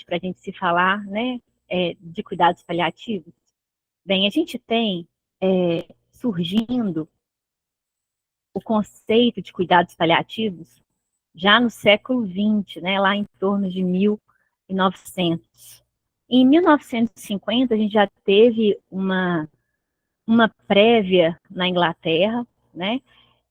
para a gente se falar, né, de cuidados paliativos? Bem, a gente tem surgindo o conceito de cuidados paliativos já no século XX, né, lá em torno de 1900. Em 1950, a gente já teve uma prévia na Inglaterra, né,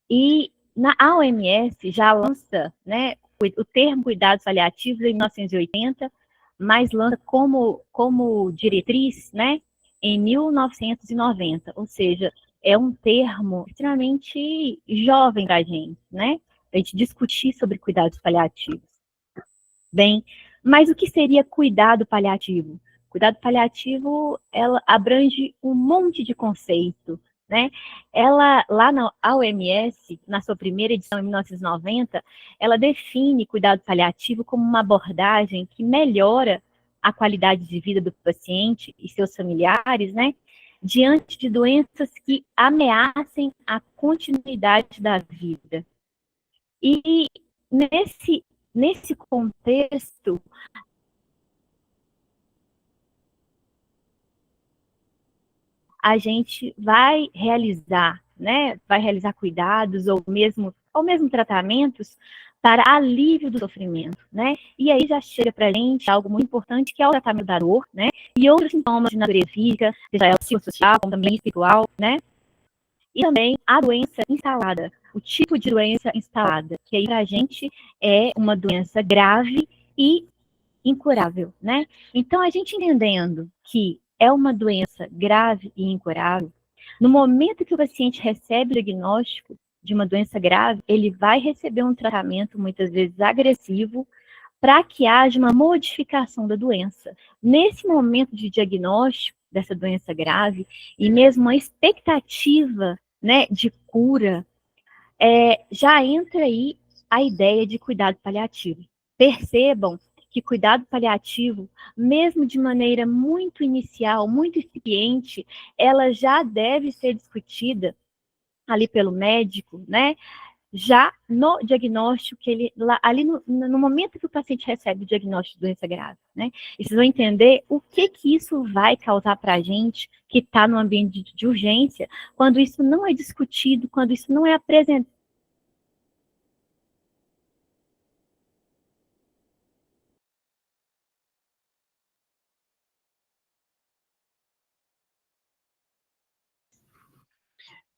e a OMS já lança, né, o termo cuidados paliativos em 1980, mas lança como diretriz, né, em 1990, ou seja, é um termo extremamente jovem para a gente, né, a gente discutir sobre cuidados paliativos. Bem, mas o que seria cuidado paliativo? Cuidado paliativo, ela abrange um monte de conceito, né? Ela, lá na OMS, na sua primeira edição, em 1990, ela define cuidado paliativo como uma abordagem que melhora a qualidade de vida do paciente e seus familiares, né? Diante de doenças que ameacem a continuidade da vida. E nesse contexto, a gente vai realizar, né? Vai realizar cuidados ou mesmo tratamentos para alívio do sofrimento, né? E aí já chega para a gente algo muito importante, que é o tratamento da dor, né? E outros sintomas de natureza física, seja ela psicossocial, como também espiritual, né? E também a doença instalada, o tipo de doença instalada, que aí para a gente é uma doença grave e incurável, né? Então, a gente entendendo que é uma doença grave e incurável, no momento que o paciente recebe o diagnóstico de uma doença grave, ele vai receber um tratamento muitas vezes agressivo para que haja uma modificação da doença. Nesse momento de diagnóstico dessa doença grave e mesmo uma expectativa, né, de cura, já entra aí a ideia de cuidado paliativo. Percebam que cuidado paliativo, mesmo de maneira muito inicial, muito incipiente, ela já deve ser discutida ali pelo médico, né? Já no diagnóstico, que ele, ali no momento que o paciente recebe o diagnóstico de doença grave, né? E vocês vão entender o que isso vai causar para a gente que está no ambiente de urgência, quando isso não é discutido, quando isso não é apresentado.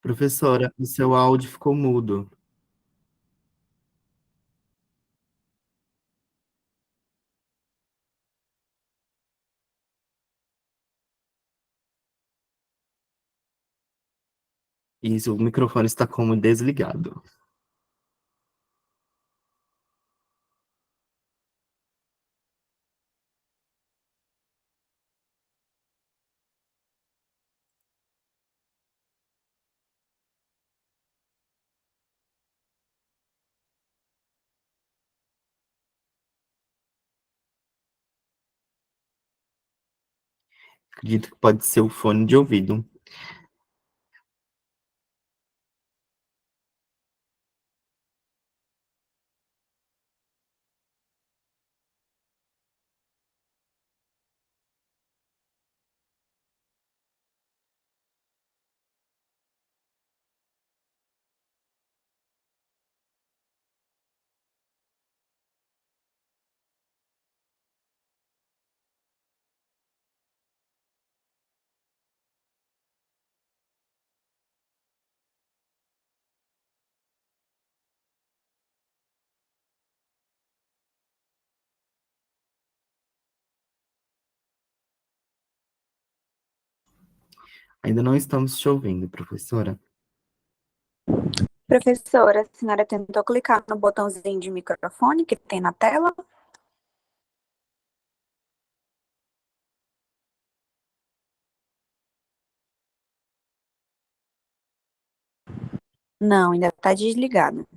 Professora, o seu áudio ficou mudo. Isso, o microfone está como desligado. Acredito que pode ser o fone de ouvido. Ainda não estamos te ouvindo, professora. Professora, a senhora tentou clicar no botãozinho de microfone que tem na tela? Não, ainda está desligado.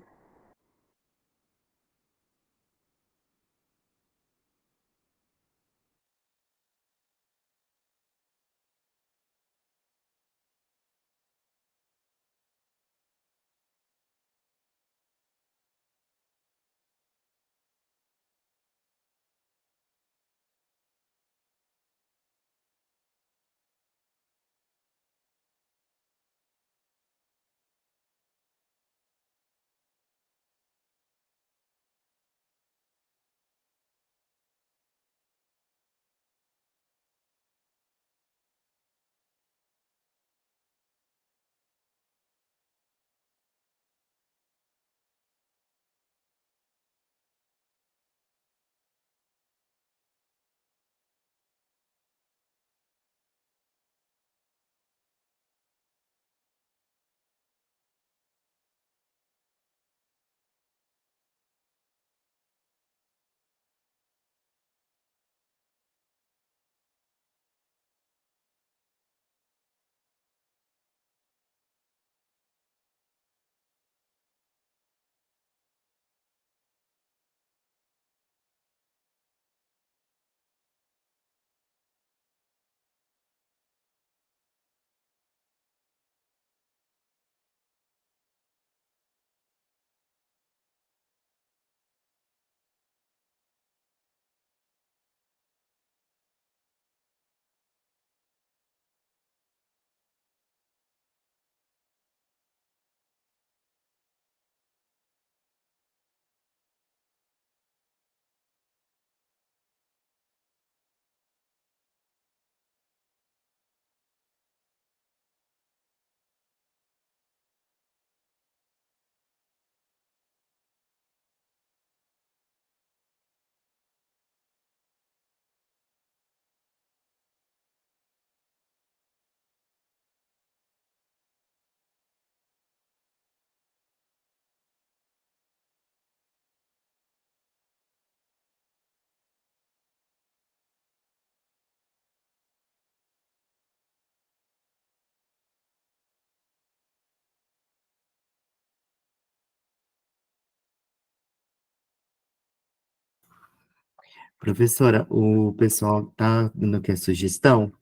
Professora, o pessoal tá dando aqui a sugestão,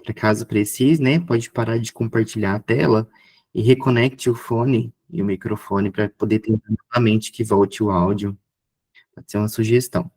para caso precise, né, pode parar de compartilhar a tela e reconecte o fone e o microfone para poder tentar novamente que volte o áudio. Pode ser uma sugestão.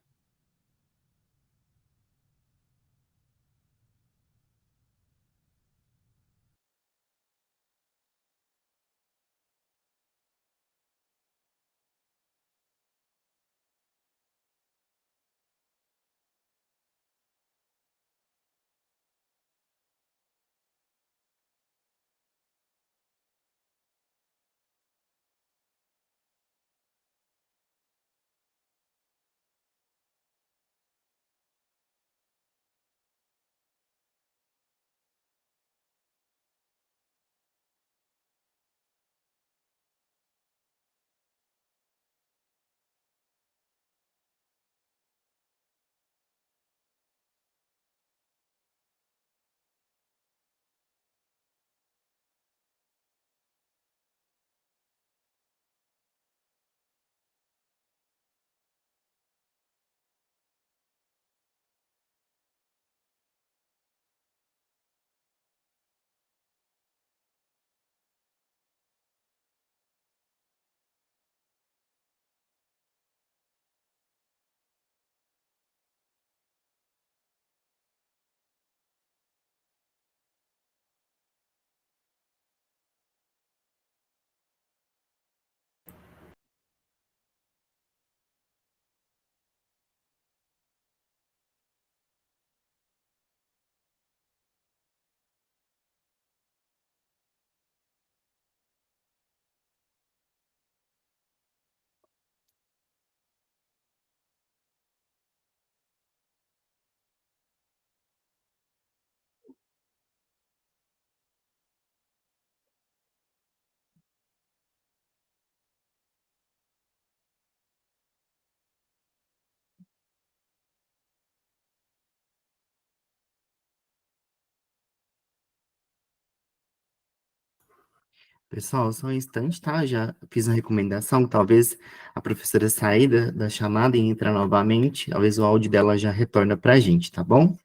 Pessoal, só um instante, tá? Já fiz uma recomendação, talvez a professora sair da chamada e entrar novamente, talvez o áudio dela já retorna para a gente, tá bom?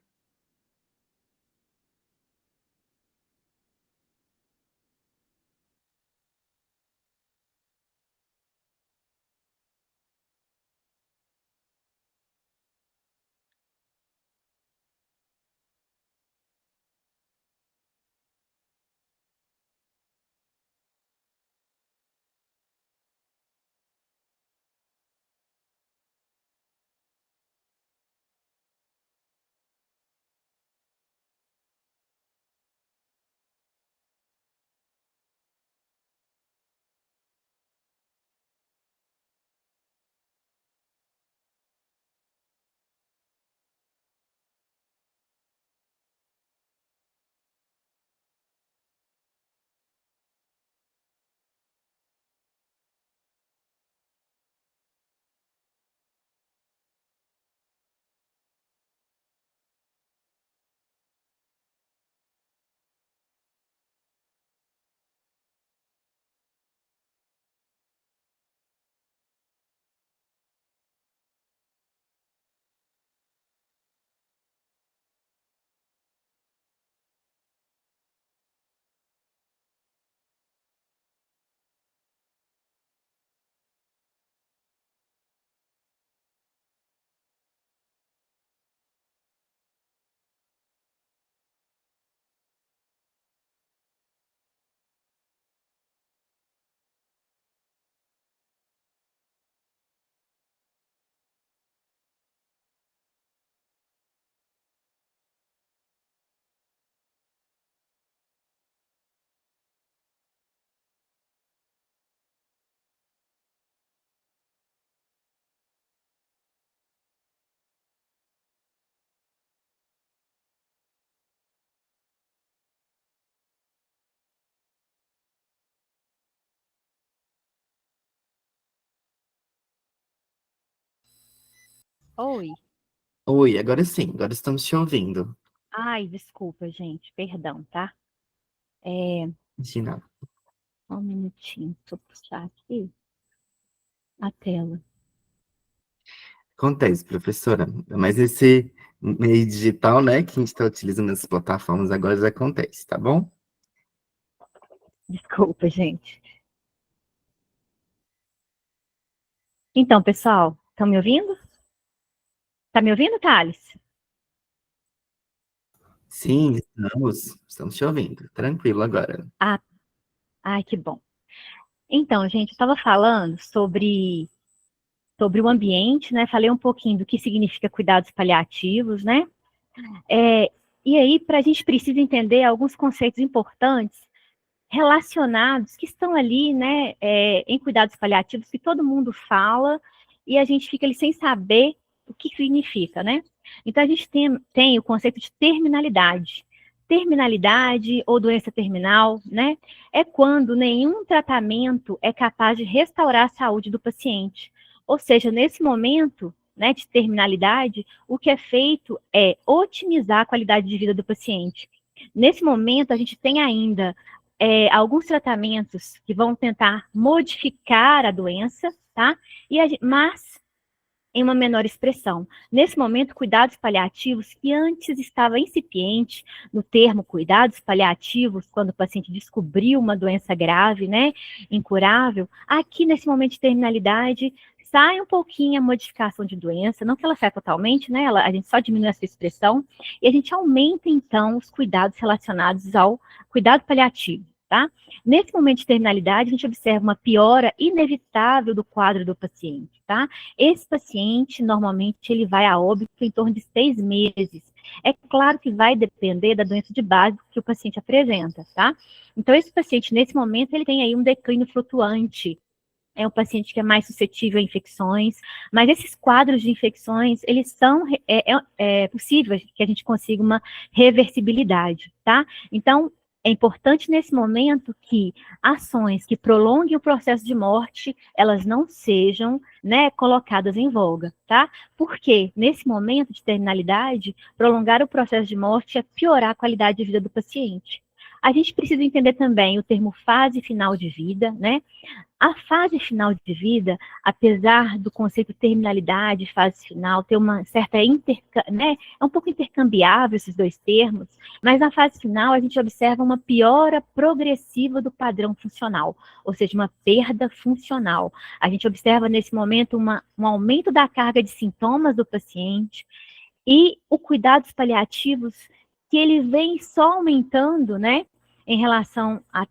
Oi. Oi, agora sim, agora estamos te ouvindo. Ai, desculpa, gente. Perdão, tá? É, Imagina. só um minutinho. Deixa eu puxar aqui a tela. Acontece, professora, mas esse meio digital, né, que a gente está utilizando nessas plataformas agora já acontece, tá bom? Desculpa, gente. Então, pessoal, estão me ouvindo? Tá me ouvindo, Thales? Sim, estamos te ouvindo. Tranquilo agora. Ah, ai, que bom. Então, gente, eu estava falando sobre o ambiente, né? Falei um pouquinho do que significa cuidados paliativos, né? É, e aí, a gente precisa entender alguns conceitos importantes relacionados que estão ali, né, em cuidados paliativos, que todo mundo fala e a gente fica ali sem saber o que significa, né? Então, a gente tem o conceito de terminalidade. Terminalidade ou doença terminal, né? É quando nenhum tratamento é capaz de restaurar a saúde do paciente. Ou seja, nesse momento, né, de terminalidade, o que é feito é otimizar a qualidade de vida do paciente. Nesse momento, a gente tem ainda alguns tratamentos que vão tentar modificar a doença, tá? Mas em uma menor expressão. Nesse momento, cuidados paliativos, que antes estava incipiente no termo cuidados paliativos, quando o paciente descobriu uma doença grave, né, incurável, aqui nesse momento de terminalidade, sai um pouquinho a modificação de doença, não que ela saia totalmente, né, a gente só diminui essa expressão, e a gente aumenta, então, os cuidados relacionados ao cuidado paliativo. Tá? Nesse momento de terminalidade, a gente observa uma piora inevitável do quadro do paciente. Tá? Esse paciente, normalmente, ele vai a óbito em torno de 6 meses. É claro que vai depender da doença de base que o paciente apresenta, tá? Então, esse paciente, nesse momento, ele tem aí um declínio flutuante. É um paciente que é mais suscetível a infecções, mas esses quadros de infecções, eles são possível que a gente consiga uma reversibilidade, tá? Então, é importante nesse momento que ações que prolonguem o processo de morte, elas não sejam, né, colocadas em voga, tá? Porque nesse momento de terminalidade, prolongar o processo de morte é piorar a qualidade de vida do paciente. A gente precisa entender também o termo fase final de vida, né? A fase final de vida, apesar do conceito terminalidade, fase final, ter uma certa né, é um pouco intercambiável esses dois termos, mas na fase final a gente observa uma piora progressiva do padrão funcional, ou seja, uma perda funcional. A gente observa nesse momento um aumento da carga de sintomas do paciente e o cuidados paliativos que ele vem só aumentando, né? Em relação à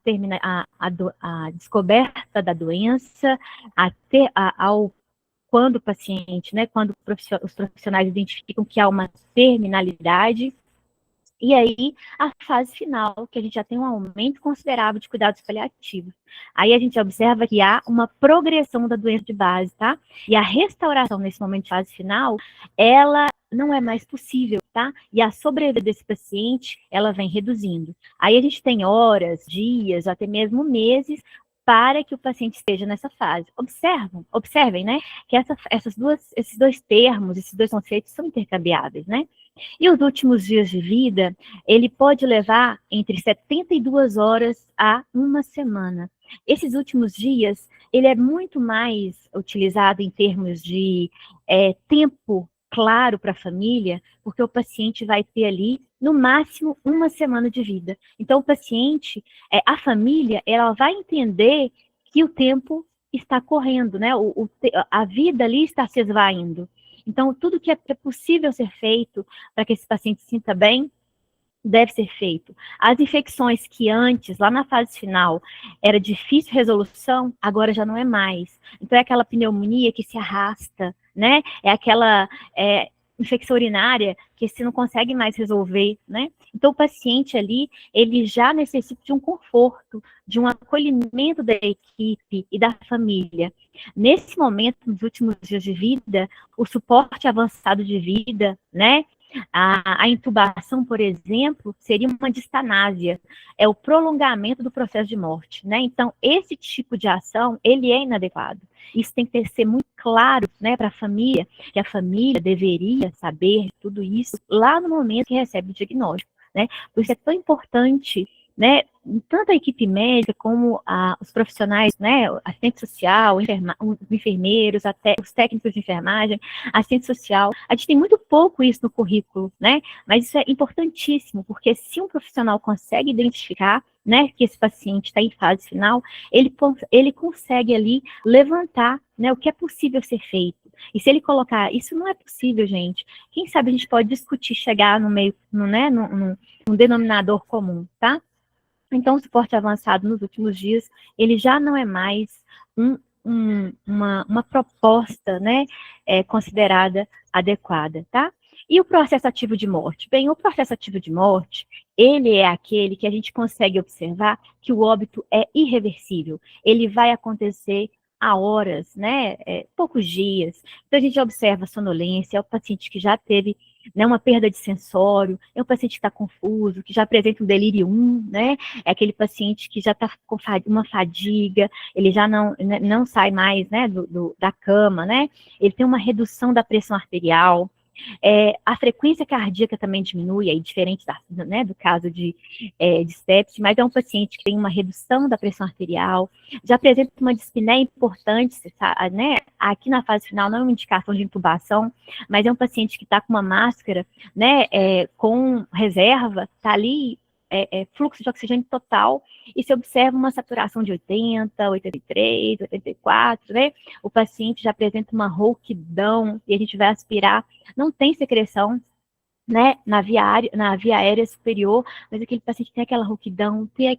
descoberta da doença, ao quando o paciente, né, quando os profissionais identificam que há uma terminalidade, e aí a fase final, que a gente já tem um aumento considerável de cuidados paliativos. Aí a gente observa que há uma progressão da doença de base, tá? E a restauração nesse momento de fase final, ela não é mais possível, tá? E a sobrevida desse paciente, ela vem reduzindo. Aí a gente tem horas, dias, até mesmo meses para que o paciente esteja nessa fase. Observem, né, que esses dois termos, esses dois conceitos são intercambiáveis, né? E os últimos dias de vida, ele pode levar entre 72 horas a uma semana. Esses últimos dias, ele é muito mais utilizado em termos de tempo claro para a família, porque o paciente vai ter ali, no máximo, uma semana de vida. Então, o paciente, a família, ela vai entender que o tempo está correndo, né? A vida ali está se esvaindo. Então, tudo que é possível ser feito para que esse paciente se sinta bem, deve ser feito. As infecções que antes, lá na fase final, era difícil resolução, agora já não é mais. Então, é aquela pneumonia que se arrasta, né? É aquela infecção urinária que se não consegue mais resolver, né? Então, o paciente ali, ele já necessita de um conforto, de um acolhimento da equipe e da família. Nesse momento, nos últimos dias de vida, o suporte avançado de vida, né? A intubação, por exemplo, seria uma distanásia, é o prolongamento do processo de morte, né? Então, esse tipo de ação, ele é inadequado. Isso tem que ser muito claro, né, para a família, que a família deveria saber tudo isso lá no momento que recebe o diagnóstico, né? Por isso é tão importante né, tanto a equipe médica como os profissionais, né, assistente social, os enfermeiros, até os técnicos de enfermagem, assistente social, a gente tem muito pouco isso no currículo, né, mas isso é importantíssimo, porque se um profissional consegue identificar, né, que esse paciente está em fase final, ele consegue ali levantar, né, o que é possível ser feito. E se ele colocar, isso não é possível, gente, quem sabe a gente pode discutir, chegar no meio, né, num denominador comum, tá? Então, o suporte avançado nos últimos dias, ele já não é mais uma proposta, né, considerada adequada, tá? E o processo ativo de morte? Bem, o processo ativo de morte, ele é aquele que a gente consegue observar que o óbito é irreversível. Ele vai acontecer há horas, né, poucos dias. Então, a gente observa a sonolência, é o paciente que já teve, né, uma perda de sensório, é um paciente que está confuso, que já apresenta um delírio 1, né, é aquele paciente que já está com uma fadiga, ele já não sai mais, né, da cama, né, ele tem uma redução da pressão arterial, a frequência cardíaca também diminui, aí diferente né, do caso de sepsis, mas é um paciente que tem uma redução da pressão arterial, já apresenta uma dispneia importante, né, aqui na fase final não é uma indicação de intubação, mas é um paciente que está com uma máscara, né, com reserva, está ali, fluxo de oxigênio total, e se observa uma saturação de 80, 83, 84, né? O paciente já apresenta uma rouquidão, e a gente vai aspirar, não tem secreção, né, na via aérea superior, mas aquele paciente tem aquela rouquidão, tem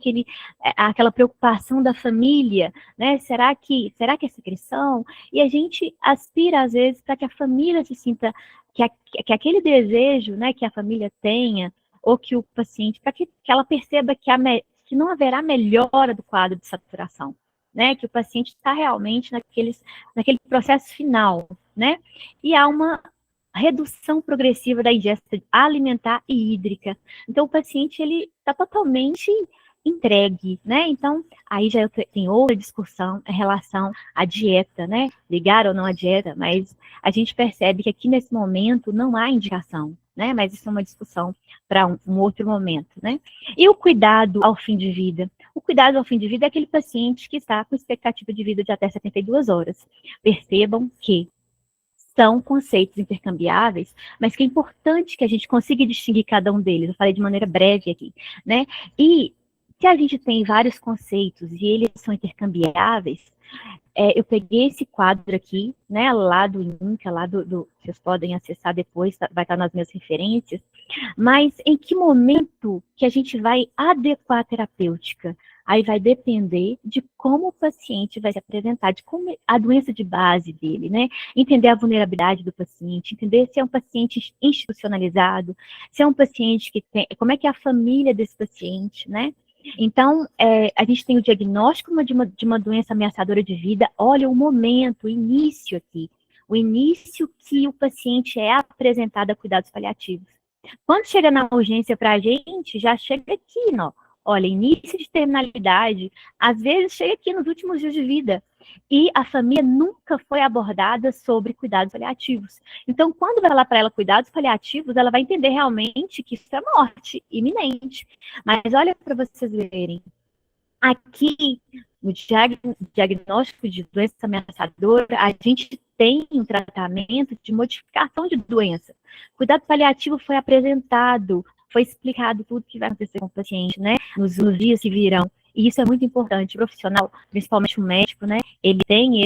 aquela preocupação da família, né, será que é secreção? E a gente aspira, às vezes, para que a família se sinta, que aquele desejo, né, que a família tenha, ou que o paciente, para que ela perceba que não haverá melhora do quadro de saturação, né, que o paciente está realmente naquele processo final, né, e há uma redução progressiva da ingesta alimentar e hídrica. Então, o paciente, ele está totalmente entregue, né? Então, aí já tem outra discussão em relação à dieta, né? Ligar ou não à dieta, mas a gente percebe que aqui nesse momento não há indicação, né? Mas isso é uma discussão para um outro momento, né? E o cuidado ao fim de vida? O cuidado ao fim de vida é aquele paciente que está com expectativa de vida de até 72 horas. Percebam que são conceitos intercambiáveis, mas que é importante que a gente consiga distinguir cada um deles. Eu falei de maneira breve aqui, né? E se a gente tem vários conceitos e eles são intercambiáveis, eu peguei esse quadro aqui, né, lá do INCA, vocês podem acessar depois, vai estar nas minhas referências, mas em que momento que a gente vai adequar a terapêutica? Aí vai depender de como o paciente vai se apresentar, de como a doença de base dele, né? Entender a vulnerabilidade do paciente, entender se é um paciente institucionalizado, se é um paciente que tem, como é que é a família desse paciente, né? Então, a gente tem o diagnóstico de uma doença ameaçadora de vida, olha o momento, o início aqui, o início que o paciente é apresentado a cuidados paliativos. Quando chega na urgência para a gente, já chega aqui, ó. Olha, início de terminalidade, às vezes chega aqui nos últimos dias de vida. E a família nunca foi abordada sobre cuidados paliativos. Então, quando vai lá para ela cuidados paliativos, ela vai entender realmente que isso é morte iminente. Mas olha para vocês verem, aqui no diagnóstico de doença ameaçadora, a gente tem um tratamento de modificação de doença. Cuidado paliativo foi apresentado, foi explicado tudo que vai acontecer com o paciente, né? Nos dias que virão. E isso é muito importante. O profissional, principalmente o médico, né? Ele tem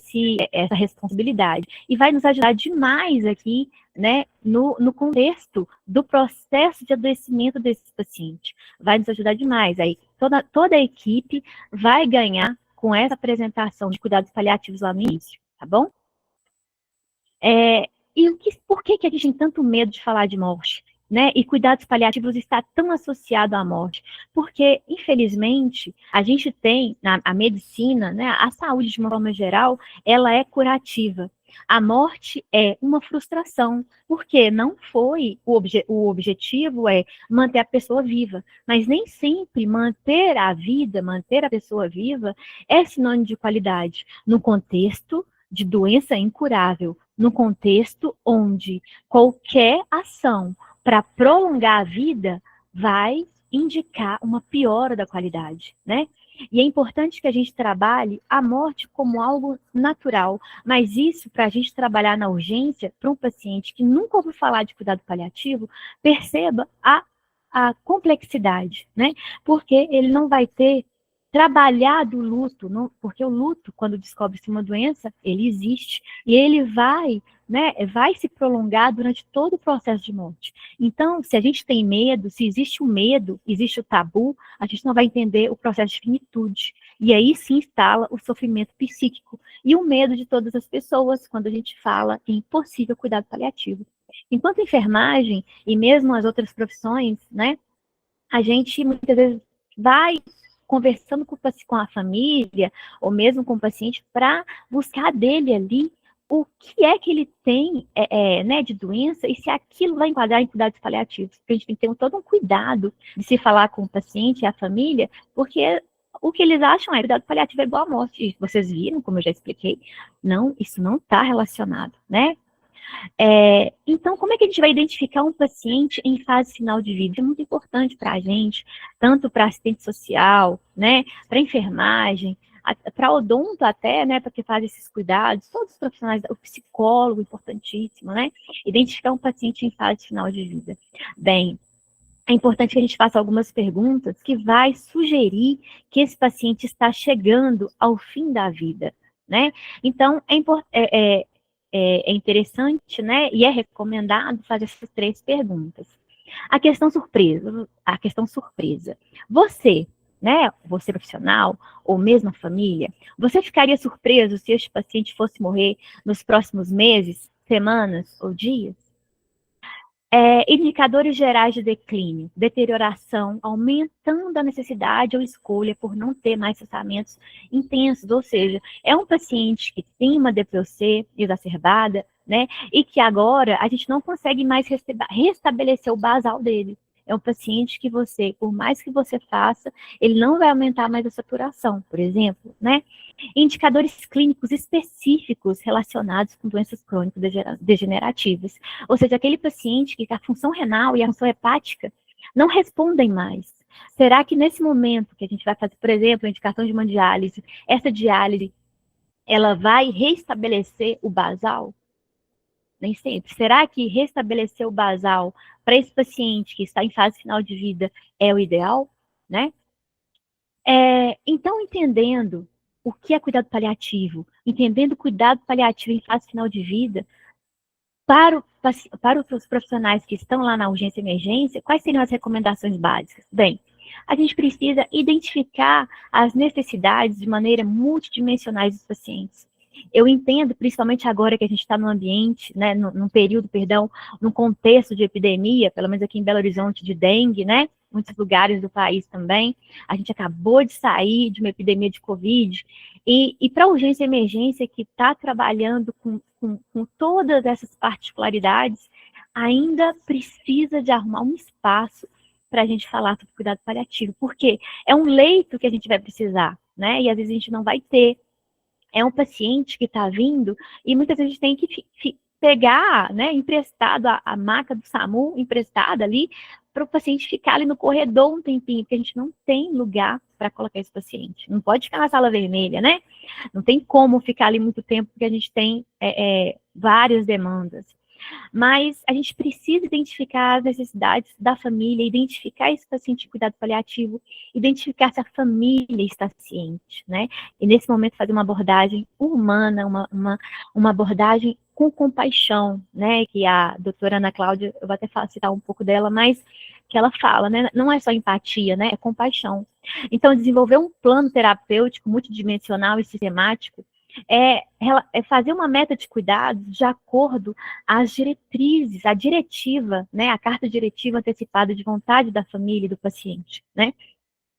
essa responsabilidade. E vai nos ajudar demais aqui, né? No contexto do processo de adoecimento desse paciente. Vai nos ajudar demais. Aí toda a equipe vai ganhar com essa apresentação de cuidados paliativos lá no início, tá bom? Por que a gente tem tanto medo de falar de morte? Né, e cuidados paliativos está tão associado à morte, porque, infelizmente, a gente tem, a medicina, né, a saúde de uma forma geral, ela é curativa. A morte é uma frustração, porque não foi, o objetivo é manter a pessoa viva, mas nem sempre manter a vida, manter a pessoa viva é sinônimo de qualidade, no contexto de doença incurável, no contexto onde qualquer ação para prolongar a vida vai indicar uma piora da qualidade, né? E é importante que a gente trabalhe a morte como algo natural, mas isso, para a gente trabalhar na urgência, para um paciente que nunca ouviu falar de cuidado paliativo, perceba a complexidade, né? Porque ele não vai ter trabalhado o luto, não, porque o luto, quando descobre-se uma doença, ele existe, e ele vai, né, vai se prolongar durante todo o processo de morte. Então, se a gente tem medo, se existe o medo, existe o tabu, a gente não vai entender o processo de finitude. E aí se instala o sofrimento psíquico e o medo de todas as pessoas quando a gente fala em possível cuidado paliativo. Enquanto a enfermagem e mesmo as outras profissões, né, a gente muitas vezes vai conversando com a família ou mesmo com o paciente para buscar dele ali o que é que ele tem né, de doença e se aquilo vai enquadrar em cuidados paliativos. Porque a gente tem que ter todo um cuidado de se falar com o paciente e a família, porque o que eles acham é cuidado paliativo é igual à morte. E vocês viram, como eu já expliquei, não, isso não está relacionado, né? Então, como é que a gente vai identificar um paciente em fase final de vida? É muito importante para a gente, tanto para assistente social, né, para enfermagem, para odonto até, né, para que faz esses cuidados, todos os profissionais, o psicólogo, importantíssimo, né, identificar um paciente em fase final de vida. Bem, é importante que a gente faça algumas perguntas que vai sugerir que esse paciente está chegando ao fim da vida, né? Então, é interessante, né, e é recomendado fazer essas 3 perguntas. A questão surpresa. Você, né, você profissional, ou mesmo a família, você ficaria surpreso se este paciente fosse morrer nos próximos meses, semanas ou dias? Indicadores gerais de declínio, deterioração, aumentando a necessidade ou escolha por não ter mais tratamentos intensos, ou seja, é um paciente que tem uma DPOC exacerbada, né, e que agora a gente não consegue mais restabelecer o basal dele. É um paciente que você, por mais que você faça, ele não vai aumentar mais a saturação, por exemplo, né? Indicadores clínicos específicos relacionados com doenças crônicas degenerativas. Ou seja, aquele paciente que a função renal e a função hepática não respondem mais. Será que nesse momento que a gente vai fazer, por exemplo, a indicação de uma diálise, essa diálise, ela vai restabelecer o basal? Nem sempre. Será que restabelecer o basal para esse paciente que está em fase final de vida é o ideal, né? Então, entendendo o que é cuidado paliativo, entendendo o cuidado paliativo em fase final de vida, para os profissionais que estão lá na urgência e emergência, quais seriam as recomendações básicas? Bem, a gente precisa identificar as necessidades de maneira multidimensionais dos pacientes. Eu entendo, principalmente agora que a gente está num ambiente, né, num período, num contexto de epidemia, pelo menos aqui em Belo Horizonte, de dengue, né, muitos lugares do país também. A gente acabou de sair de uma epidemia de Covid, e para a urgência e emergência, que está trabalhando com todas essas particularidades, ainda precisa de arrumar um espaço para a gente falar sobre cuidado paliativo, porque é um leito que a gente vai precisar, né, e às vezes a gente não vai ter. É um paciente que está vindo e muitas vezes a gente tem que pegar, né, emprestado a maca do SAMU, emprestada ali, para o paciente ficar ali no corredor um tempinho, porque a gente não tem lugar para colocar esse paciente. Não pode ficar na sala vermelha, né? Não tem como ficar ali muito tempo, porque a gente tem várias demandas. Mas a gente precisa identificar as necessidades da família, identificar esse paciente de cuidado paliativo, identificar se a família está ciente, né? E nesse momento fazer uma abordagem humana, uma abordagem com compaixão, né? Que a doutora Ana Cláudia, eu vou até citar um pouco dela, mas que ela fala, né? Não é só empatia, né? É compaixão. Então, desenvolver um plano terapêutico multidimensional e sistemático é fazer uma meta de cuidados de acordo às diretrizes, a diretiva, né, a carta diretiva antecipada de vontade da família e do paciente, né?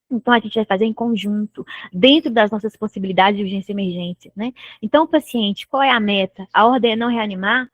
Então, a gente vai fazer em conjunto, dentro das nossas possibilidades de urgência e emergência, né? Então, o paciente, qual é a meta? A ordem é não reanimar,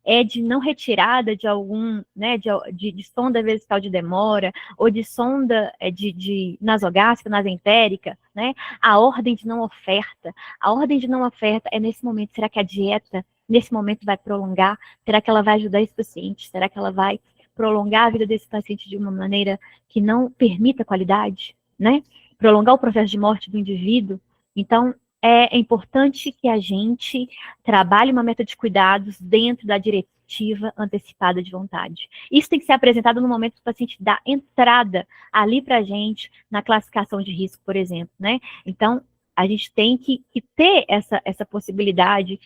é de não retirada de algum, né, de sonda vesical de demora, ou de sonda de nasogástrica, nasentérica, né? A ordem de não oferta. A ordem de não oferta é nesse momento, será que a dieta, nesse momento, vai prolongar? Será que ela vai ajudar esse paciente? Será que ela vai prolongar a vida desse paciente de uma maneira que não permita qualidade, né? Prolongar o processo de morte do indivíduo. Então, é importante que a gente trabalhe uma meta de cuidados dentro da diretiva antecipada de vontade. Isso tem que ser apresentado no momento que o paciente dá entrada ali para a gente na classificação de risco, por exemplo, né? Então, a gente tem que ter essa possibilidade.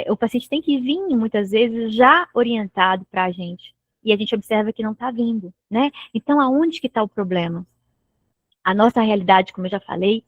O paciente tem que vir, muitas vezes, já orientado para a gente. E a gente observa que não está vindo, né? Então, aonde que está o problema? A nossa realidade, como eu já falei,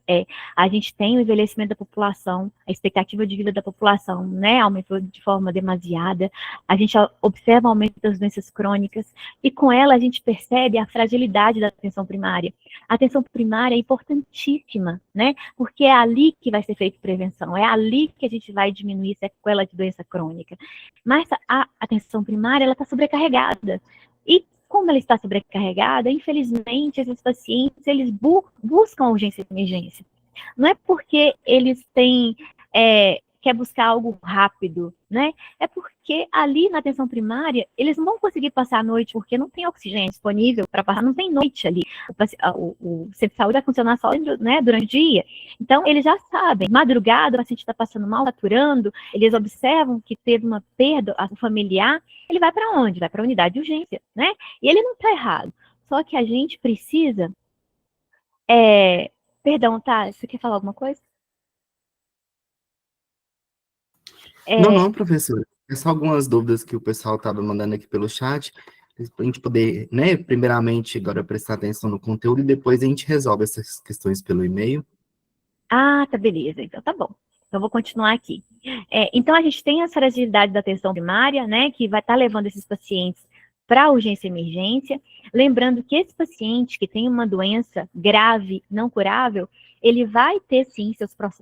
a gente tem o envelhecimento da população, a expectativa de vida da população, né, aumentou de forma demasiada, a gente observa o aumento das doenças crônicas, e com ela a gente percebe a fragilidade da atenção primária. A atenção primária é importantíssima, né, porque é ali que vai ser feita prevenção, é ali que a gente vai diminuir sequela de doença crônica. Mas a atenção primária, ela está sobrecarregada. E como ela está sobrecarregada, infelizmente, esses pacientes, eles buscam urgência e emergência. Não é porque eles têm, quer buscar algo rápido, né? É porque ali na atenção primária, eles não vão conseguir passar a noite, porque não tem oxigênio disponível para passar, não tem noite ali. O centro de saúde vai funcionar só, né, durante o dia. Então, eles já sabem, madrugada, o paciente está passando mal, saturando, eles observam que teve uma perda familiar, ele vai para onde? Vai para a unidade de urgência, né? E ele não está errado. Só que a gente precisa... Perdão, tá? Você quer falar alguma coisa? Não, professor. É só algumas dúvidas que o pessoal estava mandando aqui pelo chat, para a gente poder, né, primeiramente agora prestar atenção no conteúdo e depois a gente resolve essas questões pelo e-mail. Ah, tá, beleza. Então tá bom. Então vou continuar aqui. Então a gente tem a fragilidade da atenção primária, né, que vai estar levando esses pacientes para urgência e emergência. Lembrando que esse paciente que tem uma doença grave, não curável, ele vai ter sim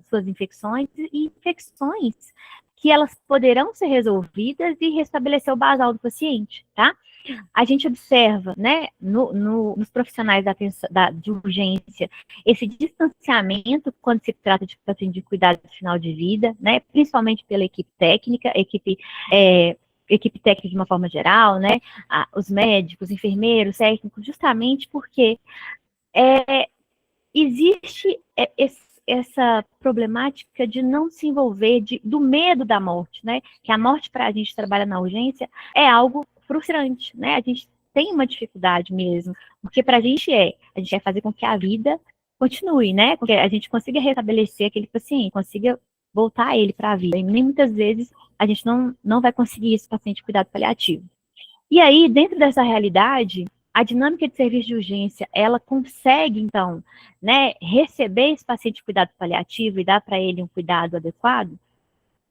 suas infecções e infecções que elas poderão ser resolvidas e restabelecer o basal do paciente, tá? A gente observa, né, nos profissionais de urgência, esse distanciamento quando se trata de paciente de cuidado final de vida, né, principalmente pela equipe técnica, equipe técnica de uma forma geral, né, os médicos, enfermeiros, técnicos, justamente porque existe essa problemática de não se envolver, do medo da morte, né? Que a morte, para a gente que trabalha na urgência, é algo frustrante, né? A gente tem uma dificuldade mesmo, porque para a gente quer fazer com que a vida continue, né? Com que a gente consiga restabelecer aquele paciente, consiga voltar ele para a vida. E nem muitas vezes a gente não vai conseguir esse paciente de cuidado paliativo. E aí, dentro dessa realidade, a dinâmica de serviço de urgência, ela consegue, então, né, receber esse paciente de cuidado paliativo e dar para ele um cuidado adequado?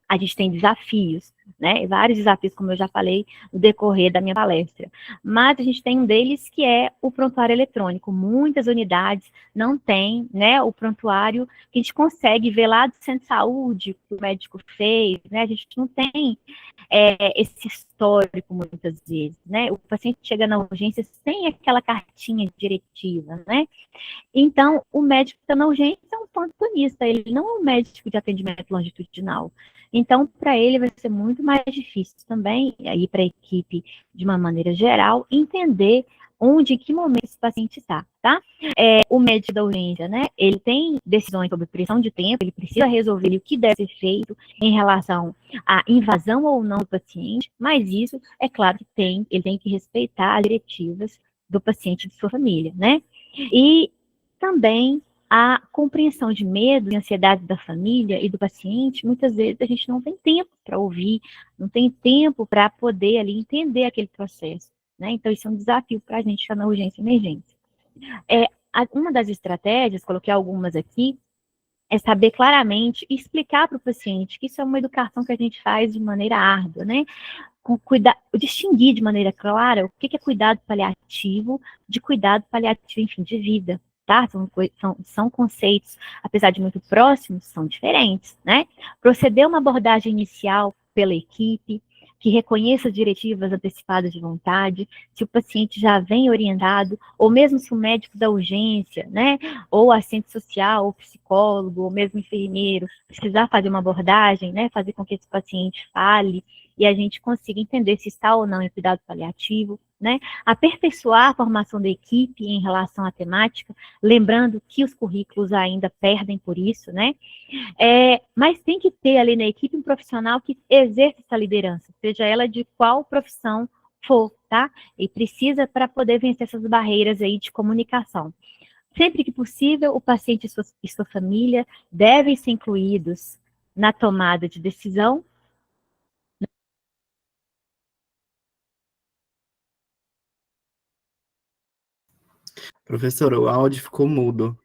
A gente tem desafios, né, vários desafios, como eu já falei no decorrer da minha palestra. Mas a gente tem um deles que é o prontuário eletrônico. Muitas unidades não têm, né, o prontuário que a gente consegue ver lá do centro de saúde, que o médico fez, né, a gente não tem esse histórico muitas vezes, né, o paciente chega na urgência sem aquela cartinha diretiva, né, então o médico que está na urgência é um plantonista, ele não é um médico de atendimento longitudinal. Então, para ele vai ser muito mais difícil também, e aí para a equipe, de uma maneira geral, entender onde, em que momento esse paciente está, tá? O médico da urgência, né, ele tem decisões sobre pressão de tempo, ele precisa resolver o que deve ser feito em relação à invasão ou não do paciente, mas isso, é claro que ele tem que respeitar as diretivas do paciente e de sua família, né? E também a compreensão de medo e ansiedade da família e do paciente, muitas vezes a gente não tem tempo para ouvir, não tem tempo para poder ali entender aquele processo, né? Então, isso é um desafio para a gente estar na urgência e emergência. Uma das estratégias, coloquei algumas aqui, é saber claramente e explicar para o paciente que isso é uma educação que a gente faz de maneira árdua, né? Distinguir de maneira clara o que é cuidado paliativo de cuidado paliativo, enfim, de vida. Tá? São conceitos, apesar de muito próximos, são diferentes, né? Proceder uma abordagem inicial pela equipe, que reconheça as diretivas antecipadas de vontade, se o paciente já vem orientado, ou mesmo se o médico da urgência, né, ou assistente social, ou psicólogo, ou mesmo enfermeiro, precisar fazer uma abordagem, né, fazer com que esse paciente fale, e a gente consiga entender se está ou não em cuidado paliativo, né? Aperfeiçoar a formação da equipe em relação à temática, lembrando que os currículos ainda perdem por isso, né? Mas tem que ter ali na equipe um profissional que exerça essa liderança, seja ela de qual profissão for, tá? E precisa para poder vencer essas barreiras aí de comunicação. Sempre que possível, o paciente e sua família devem ser incluídos na tomada de decisão. Professora, o áudio ficou mudo.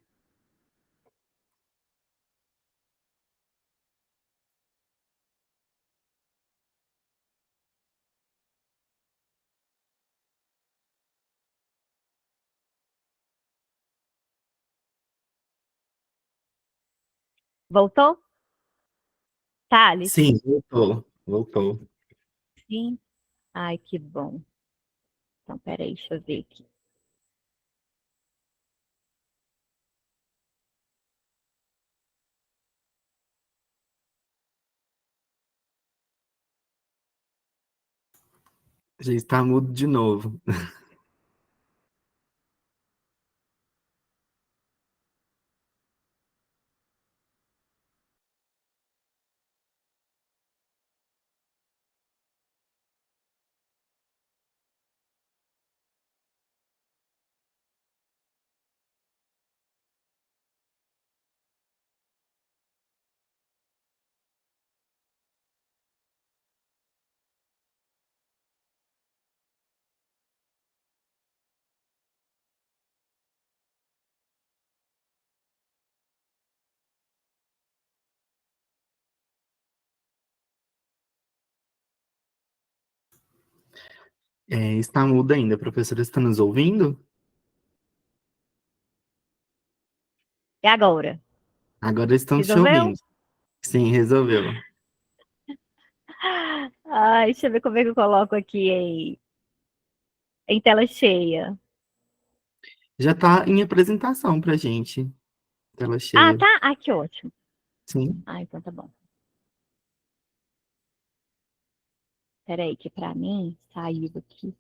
Voltou? Thales? Sim, voltou, voltou. Sim? Ai, que bom. Então, peraí, deixa eu ver aqui. Já está mudo de novo. Está mudo ainda. Professora, está nos ouvindo? E agora? Agora estamos te Resolveu? ouvindo. Sim, resolveu. Ai, deixa eu ver como é que eu coloco aqui em tela cheia. Já está em apresentação para gente. Tela Ah, cheia. tá? Ah, que ótimo. Sim. Ah, então tá bom. Peraí, que pra mim saiu aqui.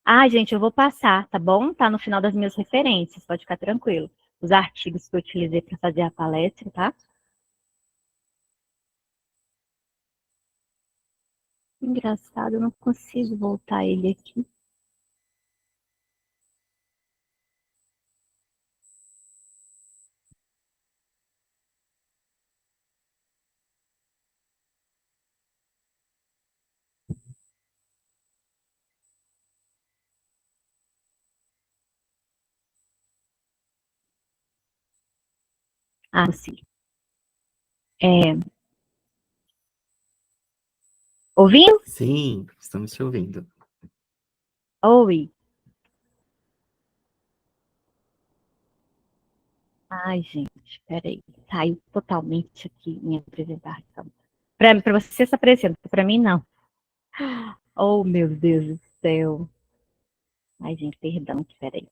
Ah, gente, eu vou passar, tá bom? Tá no final das minhas referências, pode ficar tranquilo. Os artigos que eu utilizei para fazer a palestra, tá? Engraçado, eu não consigo voltar ele aqui. Ah, sim. É, ouviu? Sim, estamos te ouvindo. Oi. Ai, gente, peraí. Saiu totalmente aqui minha apresentação. Para você se apresenta, para mim não. Oh, meu Deus do céu. Ai, gente, perdão, peraí.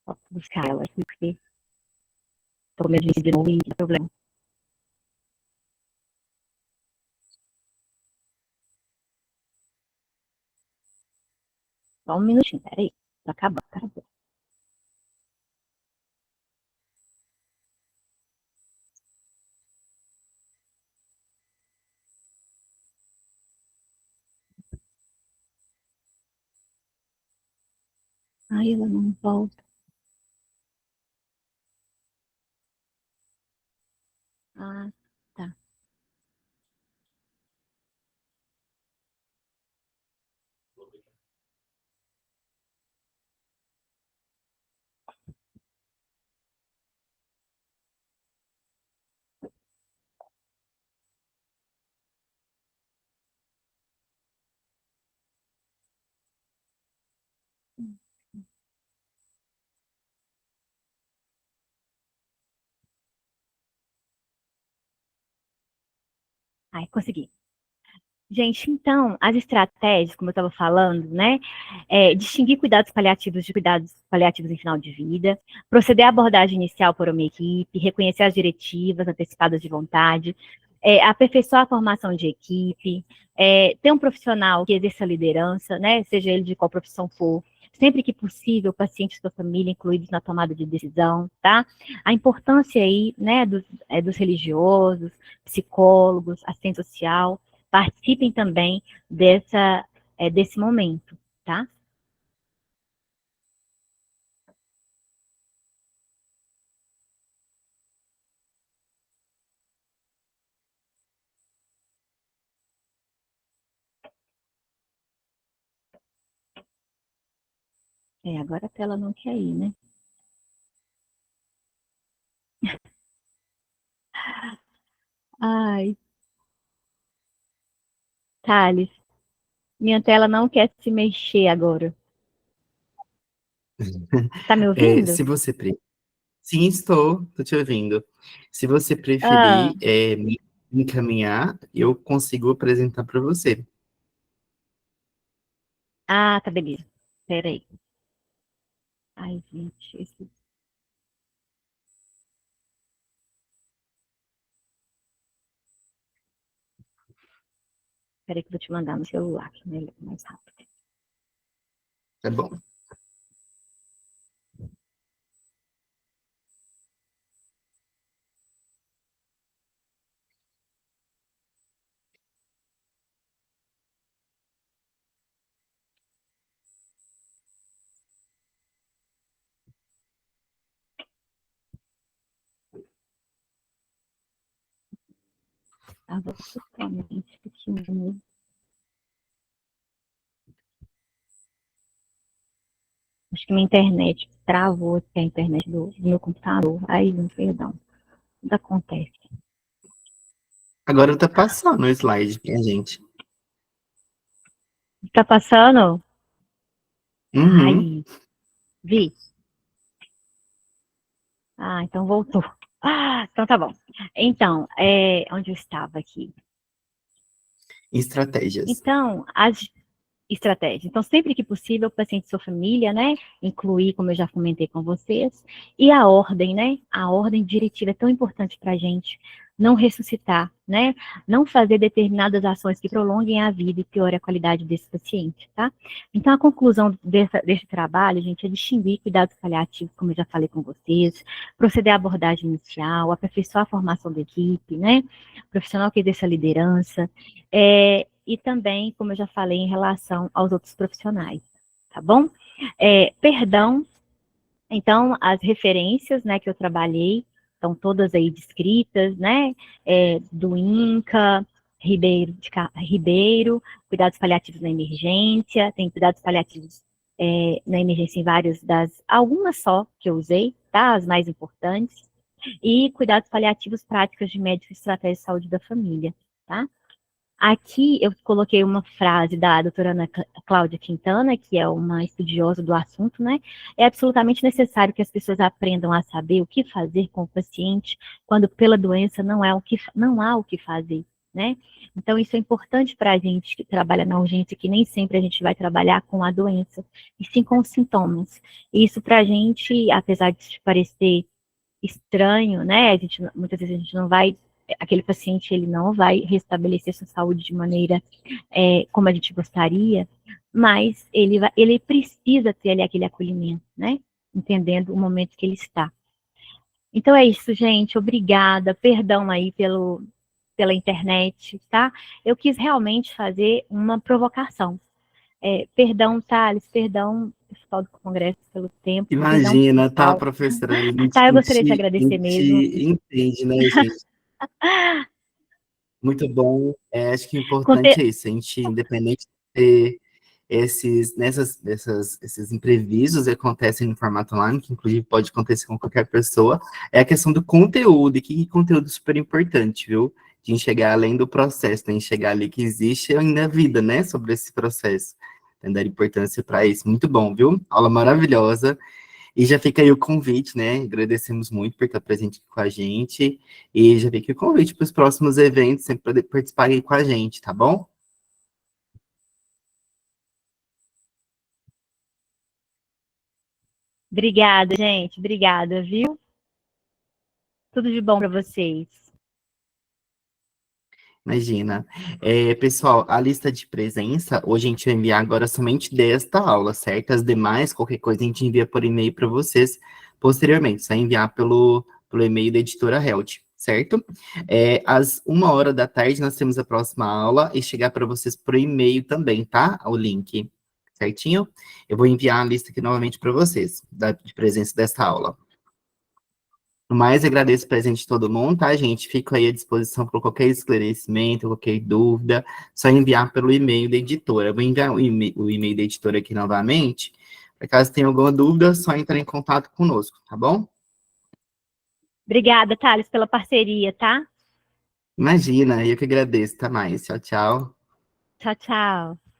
Posso buscar ela aqui, porque tô com medo de novo e não problema. Só um minutinho, peraí. Tá acabando, acabou. Ai, ela não volta. Ah, tá. Ai, consegui. Gente, então, as estratégias, como eu estava falando, né? Distinguir cuidados paliativos de cuidados paliativos em final de vida, proceder à abordagem inicial por uma equipe, reconhecer as diretivas antecipadas de vontade, aperfeiçoar a formação de equipe, ter um profissional que exerça liderança, né? Seja ele de qual profissão for, sempre que possível, o paciente e sua família incluídos na tomada de decisão, tá? A importância aí, né, dos religiosos, psicólogos, assistente social, participem também desse momento, tá? Agora a tela não quer ir, né? Ai, Thales, minha tela não quer se mexer agora. Tá me ouvindo? Se você Sim, estou te ouvindo. Se você Ah, preferir me encaminhar, eu consigo apresentar para você. tá, beleza. Peraí. Ai, gente, peraí que eu vou te mandar no celular, que é mais rápido. Tá bom. Tava totalmente pequenininho. Acho que minha internet travou aqui, a internet do meu computador. Aí, perdão. Tudo acontece. Agora tá passando o slide pra gente. Tá passando? Uhum. Aí, vi. Então voltou. Então tá bom. Então, onde eu estava aqui? Estratégias. Então, as estratégia. Então, sempre que possível, o paciente e sua família, né, incluir, como eu já comentei com vocês, e a ordem, né, a ordem diretiva é tão importante para a gente não ressuscitar, né, não fazer determinadas ações que prolonguem a vida e piorem a qualidade desse paciente, tá? Então, a conclusão desse trabalho, gente, é distinguir cuidados paliativos, como eu já falei com vocês, proceder à abordagem inicial, aperfeiçoar a formação da equipe, né, profissional que exerça liderança, e também, como eu já falei, em relação aos outros profissionais, tá bom? Perdão, então, as referências, né, que eu trabalhei, estão todas aí descritas, né, do INCA, Ribeiro, cuidados paliativos na emergência, tem cuidados paliativos na emergência em algumas só que eu usei, tá, as mais importantes, e cuidados paliativos práticas de médico e estratégia de saúde da família, tá? Aqui eu coloquei uma frase da doutora Ana Cláudia Quintana, que é uma estudiosa do assunto, né? É absolutamente necessário que as pessoas aprendam a saber o que fazer com o paciente quando pela doença não há o que fazer, né? Então isso é importante para a gente que trabalha na urgência, que nem sempre a gente vai trabalhar com a doença, e sim com os sintomas. Isso para a gente, apesar de parecer estranho, né? Muitas vezes a gente não vai, aquele paciente ele não vai restabelecer sua saúde de maneira como a gente gostaria, mas ele precisa ter ali aquele acolhimento, né? Entendendo o momento que ele está. Então é isso, gente. Obrigada. Perdão aí pela internet, tá? Eu quis realmente fazer uma provocação. Perdão, Thales, perdão, pessoal do Congresso, pelo tempo, perdão, Imagina, tá, pessoal. professora? A gente, Tá, eu a gostaria de te gente, a agradecer mesmo. gente entende, né, gente? Muito bom. Acho que o Conte- importante é isso. A gente, independente de esses imprevistos que acontecem no formato online, que inclusive pode acontecer com qualquer pessoa, é a questão do conteúdo, e que conteúdo super importante, viu? De enxergar além do processo, né? Enxergar ali que existe ainda vida, né? Sobre esse processo. Então, dar importância para isso. Muito bom, viu? Aula maravilhosa. E já fica aí o convite, né? Agradecemos muito por estar presente aqui com a gente. E já fica o convite para os próximos eventos, sempre poder participar aí com a gente, tá bom? Obrigada, gente. Obrigada, viu? Tudo de bom para vocês. Imagina. Pessoal, a lista de presença, hoje a gente vai enviar agora somente desta aula, certo? As demais, qualquer coisa, a gente envia por e-mail para vocês posteriormente. Só enviar pelo e-mail da editora Held, certo? Às 1h da tarde nós temos a próxima aula e chegar para vocês por e-mail também, tá? O link, certinho? Eu vou enviar a lista aqui novamente para vocês, de presença desta aula. No mais, agradeço o presente de todo mundo, tá, gente? Fico aí à disposição para qualquer esclarecimento, qualquer dúvida, só enviar pelo e-mail da editora. Eu vou enviar o e-mail da editora aqui novamente, para caso tenha alguma dúvida, só entrar em contato conosco, tá bom? Obrigada, Thales, pela parceria, tá? Imagina, eu que agradeço. Até mais. Tchau, tchau. Tchau, tchau.